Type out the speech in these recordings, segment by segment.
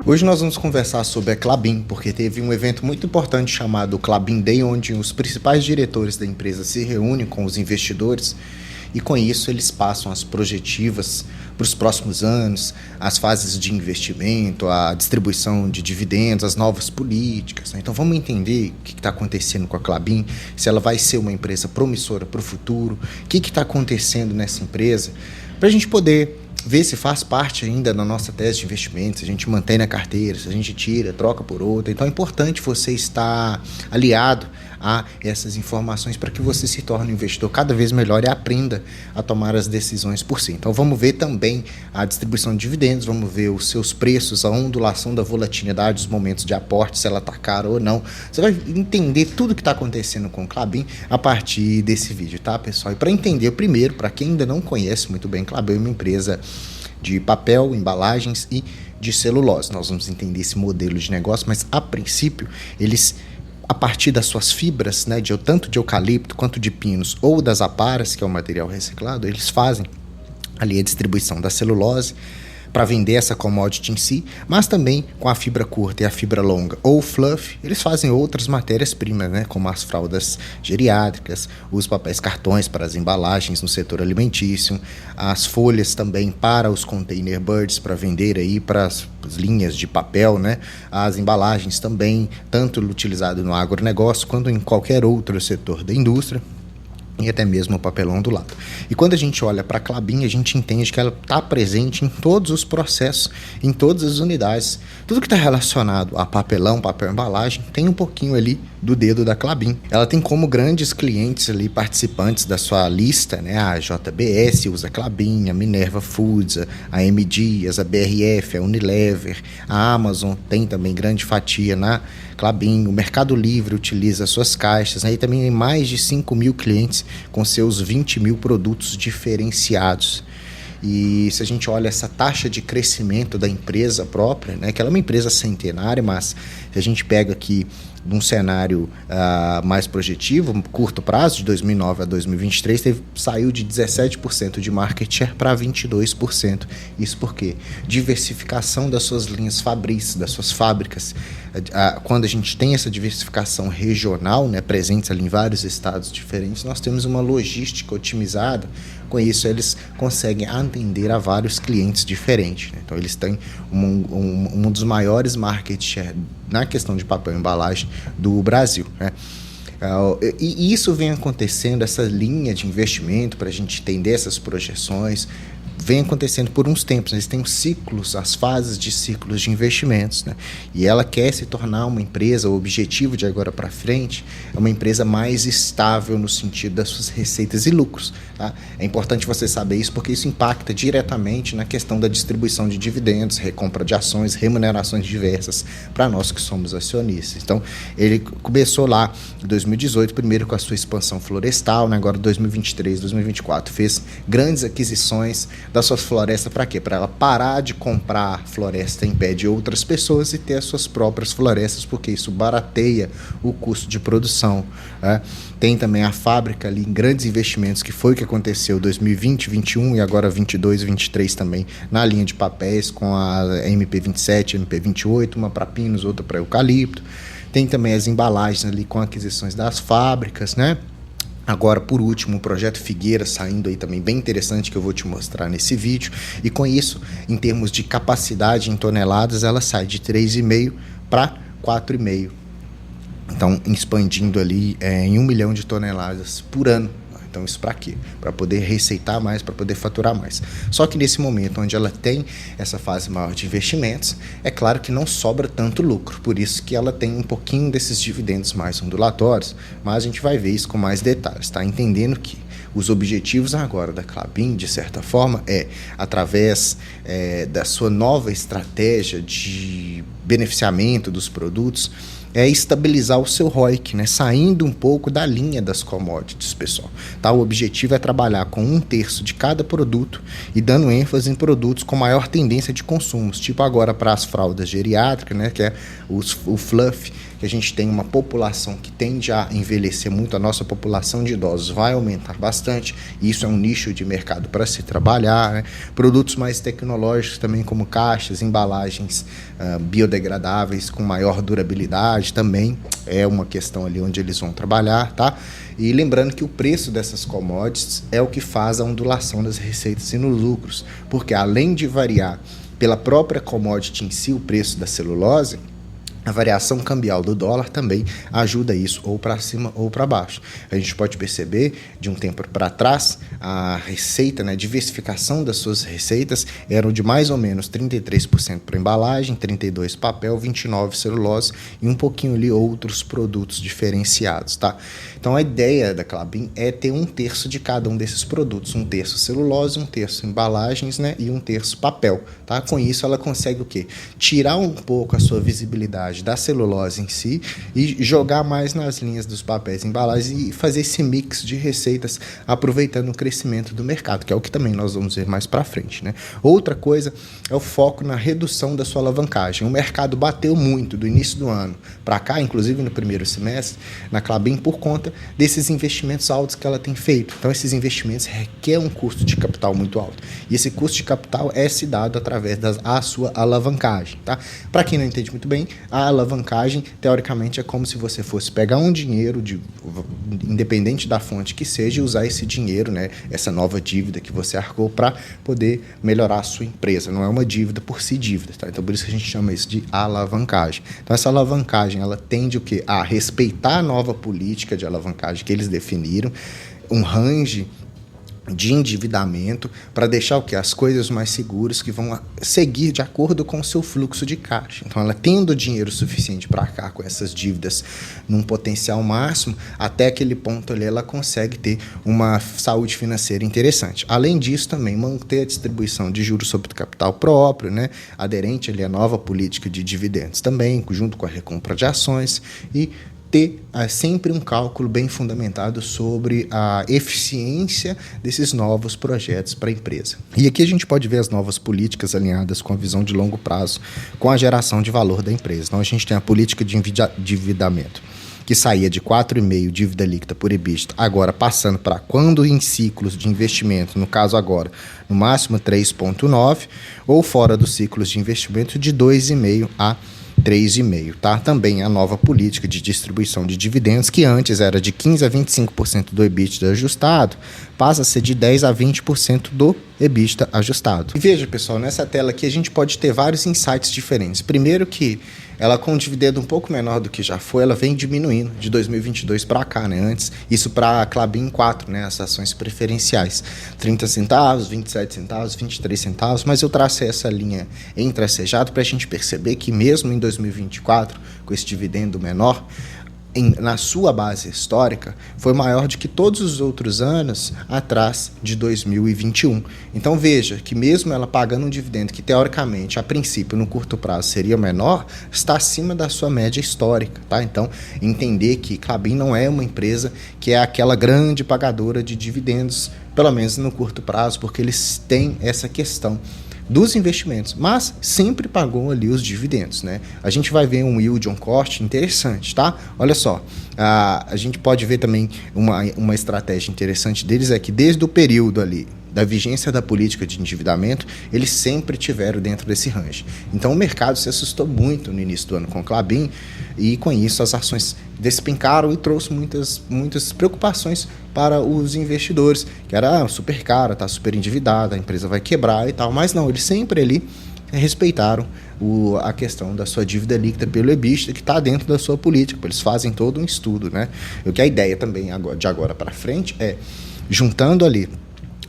Hoje nós vamos conversar sobre a Klabin, porque teve um evento muito importante chamado Klabin Day, onde os principais diretores da empresa se reúnem com os investidores e com isso eles passam as projetivas para os próximos anos, as fases de investimento, a distribuição de dividendos, as novas políticas, né? Então vamos entender o que está acontecendo com a Klabin, se ela vai ser uma empresa promissora para o futuro, o que está acontecendo nessa empresa, para a gente poder ver se faz parte ainda da nossa tese de investimentos, se a gente mantém na carteira, se a gente tira, troca por outra. Então é importante você estar aliado a essas informações para que você se torne um investidor cada vez melhor e aprenda a tomar as decisões por si. Então vamos ver também a distribuição de dividendos, vamos ver os seus preços, a ondulação da volatilidade, os momentos de aporte, se ela está cara ou não. Você vai entender tudo o que está acontecendo com o Klabin a partir desse vídeo, tá, pessoal? E para entender primeiro, para quem ainda não conhece muito bem, Klabin é uma empresa de papel, embalagens e de celulose. Nós vamos entender esse modelo de negócio, mas a princípio eles, a partir das suas fibras, né, tanto de eucalipto quanto de pinos ou das aparas, que é o material reciclado, eles fazem ali a distribuição da celulose para vender essa commodity em si, mas também com a fibra curta e a fibra longa ou fluff, eles fazem outras matérias-primas, né, como as fraldas geriátricas, os papéis cartões para as embalagens no setor alimentício, as folhas também para os container birds para vender aí para as linhas de papel, né, as embalagens também, tanto utilizado no agronegócio quanto em qualquer outro setor da indústria, e até mesmo o papelão do lado. E quando a gente olha para a Klabin, a gente entende que ela está presente em todos os processos, em todas as unidades. Tudo que está relacionado a papelão, papel embalagem, tem um pouquinho ali do dedo da Klabin. Ela tem como grandes clientes ali, participantes da sua lista, né, a JBS usa a Klabin, a Minerva Foods, a M. Dias, a BRF, a Unilever, a Amazon tem também grande fatia na Klabin, o Mercado Livre utiliza suas caixas, aí também tem mais de 5 mil clientes com seus 20 mil produtos diferenciados. E se a gente olha essa taxa de crescimento da empresa própria, né, que ela é uma empresa centenária, mas se a gente pega aqui num cenário mais projetivo, curto prazo, de 2009 a 2023, saiu de 17% de market share para 22%. Isso porque diversificação das suas linhas fabris, das suas fábricas. Quando a gente tem essa diversificação regional, né, presentes ali em vários estados diferentes, nós temos uma logística otimizada. Com isso, eles conseguem atender a vários clientes diferentes, né? Então, eles têm um dos maiores market share na questão de papel e embalagem do Brasil, né? E isso vem acontecendo, essa linha de investimento, para a gente entender essas projeções, vem acontecendo por uns tempos. Eles têm os ciclos, as fases de ciclos de investimentos, né? E ela quer se tornar uma empresa, o objetivo de agora para frente é uma empresa mais estável no sentido das suas receitas e lucros, tá? É importante você saber isso porque isso impacta diretamente na questão da distribuição de dividendos, recompra de ações, remunerações diversas para nós que somos acionistas. Então, ele começou lá em 2018, primeiro com a sua expansão florestal, né? Agora 2023, 2024, fez grandes aquisições das suas florestas. Para quê? Para ela parar de comprar floresta em pé de outras pessoas e ter as suas próprias florestas, porque isso barateia o custo de produção, né? Tem também a fábrica ali em grandes investimentos, que foi o que aconteceu em 2020, 2021 e agora 22, 23 também, na linha de papéis com a MP27, MP28, uma para pinos, outra para eucalipto. Tem também as embalagens ali com aquisições das fábricas, né? Agora, por último, o projeto Figueira saindo aí também bem interessante, que eu vou te mostrar nesse vídeo. E com isso, em termos de capacidade em toneladas, ela sai de 3,5 para 4,5. Então, expandindo ali em 1 milhão de toneladas por ano. Então, isso para quê? Para poder receitar mais, para poder faturar mais. Só que nesse momento onde ela tem essa fase maior de investimentos, é claro que não sobra tanto lucro. Por isso que ela tem um pouquinho desses dividendos mais ondulatórios, mas a gente vai ver isso com mais detalhes, tá? Entendendo que os objetivos agora da Klabin, de certa forma, através da sua nova estratégia de beneficiamento dos produtos, estabilizar o seu ROIC, né? Saindo um pouco da linha das commodities, pessoal. Tá? O objetivo é trabalhar com 1/3 de cada produto e dando ênfase em produtos com maior tendência de consumos, tipo agora para as fraldas geriátricas, né? Que é o fluff, que a gente tem uma população que tende a envelhecer muito, a nossa população de idosos vai aumentar bastante, e isso é um nicho de mercado para se trabalhar, né? Produtos mais tecnológicos também, como caixas, embalagens biodegradáveis com maior durabilidade também é uma questão ali onde eles vão trabalhar, tá? E lembrando que o preço dessas commodities é o que faz a ondulação das receitas e nos lucros, porque além de variar pela própria commodity em si, o preço da celulose, a variação cambial do dólar também ajuda isso, ou para cima ou para baixo. A gente pode perceber, de um tempo para trás, a receita, né, a diversificação das suas receitas eram de mais ou menos 33% para embalagem, 32% papel, 29% celulose e um pouquinho ali outros produtos diferenciados, tá? Então a ideia da Klabin é ter 1/3 de cada um desses produtos, 1/3 celulose, 1/3 embalagens, né, e 1/3 papel, tá? Com isso ela consegue o quê? Tirar um pouco a sua visibilidade da celulose em si e jogar mais nas linhas dos papéis e embalagens e fazer esse mix de receitas aproveitando o crescimento do mercado, que é o que também nós vamos ver mais para frente, né? Outra coisa é o foco na redução da sua alavancagem. O mercado bateu muito do início do ano para cá, inclusive no primeiro semestre, na Klabin, por conta desses investimentos altos que ela tem feito. Então esses investimentos requerem um custo de capital muito alto. E esse custo de capital é se dado através da sua alavancagem, tá? Para quem não entende muito bem, a alavancagem, teoricamente, é como se você fosse pegar um dinheiro, independente da fonte que seja, e usar esse dinheiro, né, essa nova dívida que você arcou para poder melhorar a sua empresa. Não é uma dívida por si dívida, tá? Então, por isso que a gente chama isso de alavancagem. Então, essa alavancagem, ela tende o quê? A respeitar a nova política de alavancagem que eles definiram, um range de endividamento para deixar o que? As coisas mais seguras que vão seguir de acordo com o seu fluxo de caixa. Então, ela tendo dinheiro suficiente para arcar com essas dívidas num potencial máximo, até aquele ponto ali ela consegue ter uma saúde financeira interessante. Além disso, também manter a distribuição de juros sobre o capital próprio, né? Aderente ali à nova política de dividendos também, junto com a recompra de ações e ter sempre um cálculo bem fundamentado sobre a eficiência desses novos projetos para a empresa. E aqui a gente pode ver as novas políticas alinhadas com a visão de longo prazo, com a geração de valor da empresa. Então a gente tem a política de endividamento, que saía de 4,5 dívida líquida por EBITDA, agora passando para, quando em ciclos de investimento, no caso agora, no máximo 3,9, ou fora dos ciclos de investimento de 2,5 a 3,5, tá? Também a nova política de distribuição de dividendos, que antes era de 15% a 25% do EBITDA ajustado, passa a ser de 10% a 20% do EBITDA ajustado. E veja, pessoal, nessa tela aqui a gente pode ter vários insights diferentes. Primeiro que ela, com um dividendo um pouco menor do que já foi, ela vem diminuindo de 2022 para cá, né? Antes, isso para a Klabin 4, né? As ações preferenciais, 30 centavos, 27 centavos, 23 centavos, mas eu tracei essa linha entressejada para a gente perceber que mesmo em 2024, com esse dividendo menor, na sua base histórica, foi maior do que todos os outros anos atrás de 2021. Então veja que mesmo ela pagando um dividendo que teoricamente, a princípio, no curto prazo seria menor, está acima da sua média histórica, tá? Então entender que Klabin não é uma empresa que é aquela grande pagadora de dividendos, pelo menos no curto prazo, porque eles têm essa questão dos investimentos, mas sempre pagou ali os dividendos, né? A gente vai ver um yield on cost interessante, tá? Olha só, a gente pode ver também uma estratégia interessante deles, é que desde o período ali da vigência da política de endividamento, eles sempre tiveram dentro desse range. Então o mercado se assustou muito no início do ano com a Klabin e com isso as ações despencaram e trouxe muitas preocupações para os investidores, que era super cara, tá super endividada, a empresa vai quebrar e tal, mas não, eles sempre ali respeitaram a questão da sua dívida líquida pelo EBITDA, que está dentro da sua política. Eles fazem todo um estudo, né? O que a ideia também de agora para frente é, juntando ali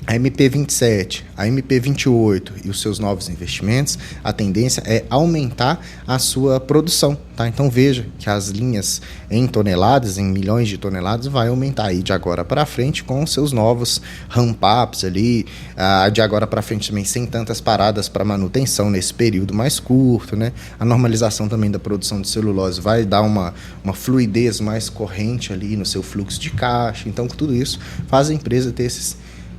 a MP27, a MP28 e os seus novos investimentos, a tendência é aumentar a sua produção, tá? Então veja que as linhas em toneladas, em milhões de toneladas, vai aumentar aí de agora para frente com os seus novos ramp-ups ali, de agora para frente também sem tantas paradas para manutenção nesse período mais curto, né? A normalização também da produção de celulose vai dar uma fluidez mais corrente ali no seu fluxo de caixa. Então, com tudo isso, faz a empresa ter esses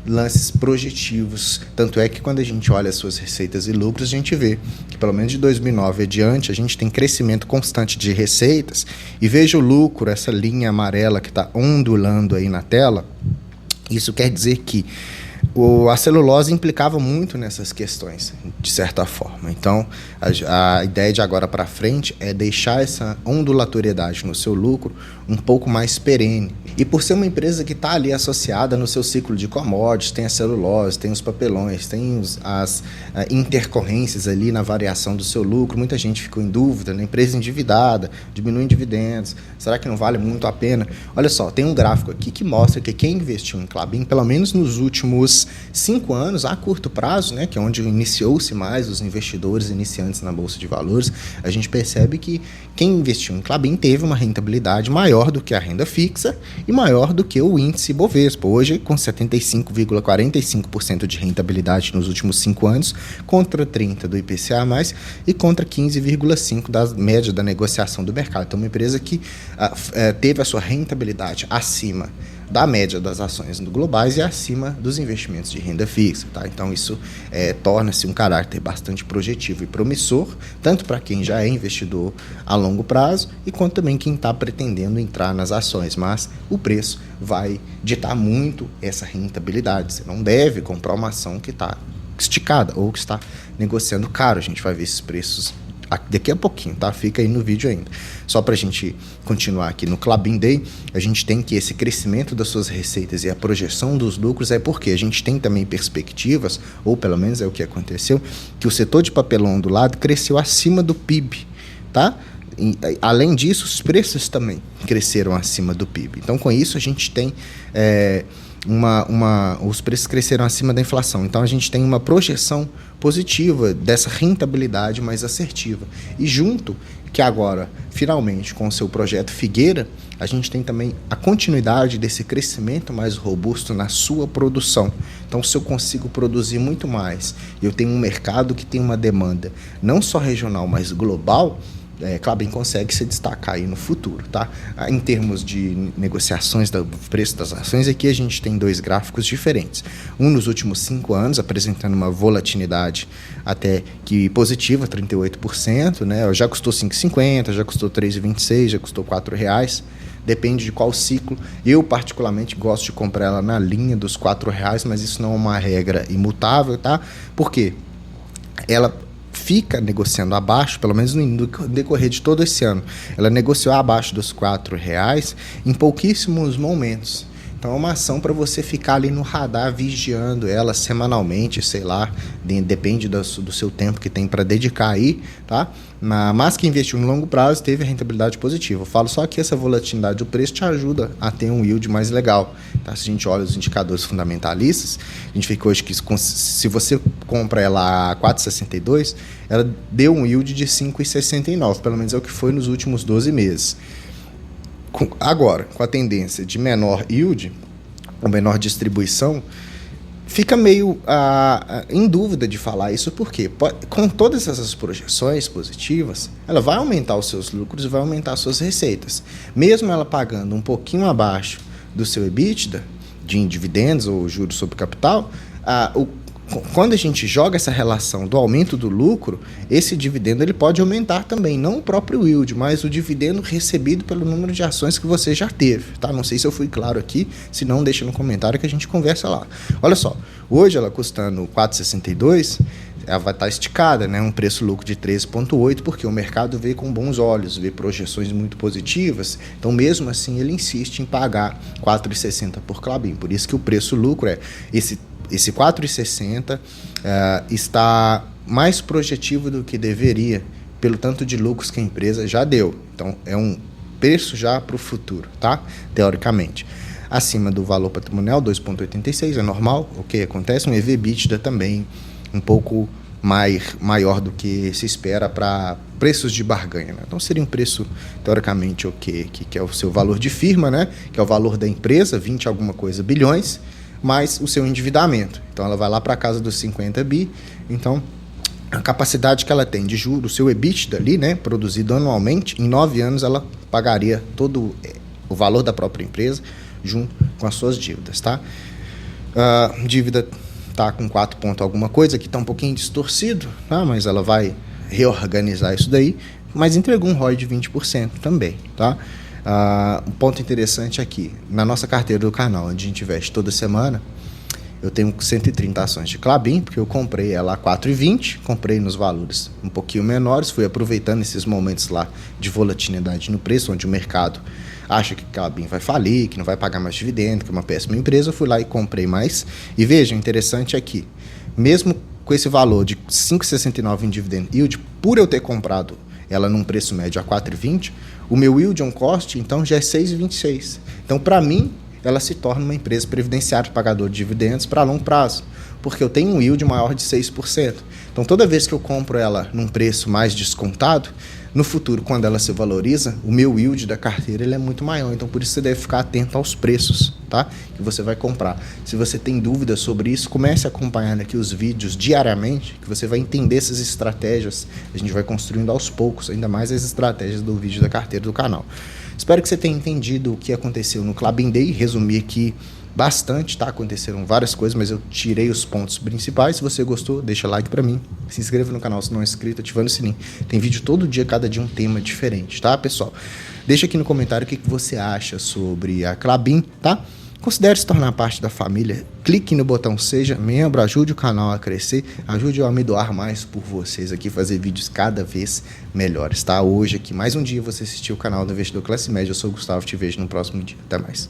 lances projetivos. Tanto é que quando a gente olha as suas receitas e lucros, a gente vê que pelo menos de 2009 adiante, a gente tem crescimento constante de receitas. E veja o lucro, essa linha amarela que está ondulando aí na tela. Isso quer dizer que a celulose implicava muito nessas questões, de certa forma. Então, a ideia de agora para frente é deixar essa ondulatoriedade no seu lucro um pouco mais perene. E por ser uma empresa que está ali associada no seu ciclo de commodities, tem a celulose, tem os papelões, tem as intercorrências ali na variação do seu lucro, muita gente ficou em dúvida, né? Empresa endividada, diminui dividendos, será que não vale muito a pena? Olha só, tem um gráfico aqui que mostra que quem investiu em Klabin, pelo menos nos últimos 5 anos, a curto prazo, né, que é onde iniciou-se mais os investidores iniciantes na Bolsa de Valores, a gente percebe que quem investiu em Klabin teve uma rentabilidade maior do que a renda fixa e maior do que o índice Bovespa, hoje com 75,45% de rentabilidade nos últimos 5 anos, contra 30% do IPCA+, e contra 15,5% da média da negociação do mercado. Então, uma empresa que teve a sua rentabilidade acima da média das ações globais e acima dos investimentos de renda fixa. Tá? Então, isso torna-se um caráter bastante projetivo e promissor, tanto para quem já é investidor a longo prazo, e quanto também quem está pretendendo entrar nas ações. Mas o preço vai ditar muito essa rentabilidade. Você não deve comprar uma ação que está esticada ou que está negociando caro. A gente vai ver esses preços daqui a pouquinho, tá? Fica aí no vídeo ainda. Só para a gente continuar aqui no Klabin Day, a gente tem que esse crescimento das suas receitas e a projeção dos lucros é porque a gente tem também perspectivas, ou pelo menos é o que aconteceu, que o setor de papelão do lado cresceu acima do PIB, tá? E, além disso, os preços também cresceram acima do PIB. Então, com isso, a gente tem os preços cresceram acima da inflação. Então, a gente tem uma projeção positiva dessa rentabilidade mais assertiva. E junto, que agora, finalmente, com o seu projeto Figueira, a gente tem também a continuidade desse crescimento mais robusto na sua produção. Então, se eu consigo produzir muito mais, eu tenho um mercado que tem uma demanda não só regional, mas global, Klabin consegue se destacar aí no futuro, tá? Em termos de negociações do preço das ações, aqui a gente tem 2 gráficos diferentes. Um nos últimos 5 anos, apresentando uma volatilidade até que positiva, 38%, né? Já custou R$ 5,50, já custou R$ 3,26, já custou R$ 4,00. Depende de qual ciclo. Eu, particularmente, gosto de comprar ela na linha dos R$ 4,00, mas isso não é uma regra imutável, tá? Por quê? Ela fica negociando abaixo, pelo menos no decorrer de todo esse ano, ela negociou abaixo dos R$ 4,00 em pouquíssimos momentos. Então é uma ação para você ficar ali no radar, vigiando ela semanalmente, sei lá, depende do seu tempo que tem para dedicar aí, tá? Mas que investiu no longo prazo teve a rentabilidade positiva. Eu falo só que essa volatilidade do preço te ajuda a ter um yield mais legal, tá? Se a gente olha os indicadores fundamentalistas, a gente vê que hoje, se você compra ela a 4,62, ela deu um yield de 5,69, pelo menos é o que foi nos últimos 12 meses. Agora, com a tendência de menor yield, ou menor distribuição, fica meio em dúvida de falar isso, porque com todas essas projeções positivas, ela vai aumentar os seus lucros e vai aumentar as suas receitas. Mesmo ela pagando um pouquinho abaixo do seu EBITDA, de dividendos ou juros sobre capital, quando a gente joga essa relação do aumento do lucro, esse dividendo ele pode aumentar também, não o próprio yield, mas o dividendo recebido pelo número de ações que você já teve, tá? Não sei se eu fui claro aqui, se não, deixa no comentário que a gente conversa lá. Olha só, hoje ela custando R$ 4,62, ela vai estar esticada, né? Um preço-lucro de 13,8, porque o mercado vê com bons olhos, vê projeções muito positivas, então mesmo assim ele insiste em pagar R$ 4,60 por Klabin, por isso que o preço-lucro esse 4,60 está mais projetivo do que deveria, pelo tanto de lucros que a empresa já deu. Então, é um preço já para o futuro, tá? Teoricamente. Acima do valor patrimonial, 2,86, é normal, o que acontece? Um EV/EBITDA também um pouco maior do que se espera para preços de barganha, né? Então, seria um preço, teoricamente, que é o seu valor de firma, né? Que é o valor da empresa, 20 alguma coisa bilhões, mais o seu endividamento. Então, ela vai lá para a casa dos 50 bi. Então, a capacidade que ela tem de juros, o seu EBITDA ali, né, produzido anualmente, em 9 anos ela pagaria todo o valor da própria empresa junto com as suas dívidas, tá? A dívida está com 4 pontos alguma coisa, aqui está um pouquinho distorcido, tá? Mas ela vai reorganizar isso daí, mas entregou um ROI de 20% também, tá? Um ponto interessante aqui, na nossa carteira do canal, onde a gente investe toda semana, eu tenho 130 ações de Klabin, porque eu comprei ela a 4,20, comprei nos valores um pouquinho menores, fui aproveitando esses momentos lá de volatilidade no preço, onde o mercado acha que Klabin vai falir, que não vai pagar mais dividendo, que é uma péssima empresa, eu fui lá e comprei mais. E veja, o interessante é que, mesmo com esse valor de 5,69 em dividend yield, por eu ter comprado ela num preço médio a 4,20, o meu yield on cost, então, já é 6,26. Então, para mim, ela se torna uma empresa previdenciária, pagador de dividendos para longo prazo, porque eu tenho um yield maior de 6%. Então, toda vez que eu compro ela num preço mais descontado, no futuro, quando ela se valoriza, o meu yield da carteira ele é muito maior. Então, por isso você deve ficar atento aos preços, tá? Que você vai comprar. Se você tem dúvidas sobre isso, comece a acompanhar aqui os vídeos diariamente, que você vai entender essas estratégias. A gente vai construindo aos poucos, ainda mais as estratégias do vídeo da carteira do canal. Espero que você tenha entendido o que aconteceu no Klabin Day. Resumi aqui bastante, tá? Aconteceram várias coisas, mas eu tirei os pontos principais. Se você gostou, deixa like pra mim. Se inscreva no canal se não é inscrito, ativando o sininho. Tem vídeo todo dia, cada dia um tema diferente, tá, pessoal? Deixa aqui no comentário o que você acha sobre a Klabin, tá? Considere se tornar parte da família. Clique no botão Seja Membro, ajude o canal a crescer, ajude eu a me doar mais por vocês aqui, fazer vídeos cada vez melhores, tá? Hoje aqui, mais um dia você assistiu o canal do Investidor Classe Média. Eu sou o Gustavo, te vejo no próximo dia. Até mais.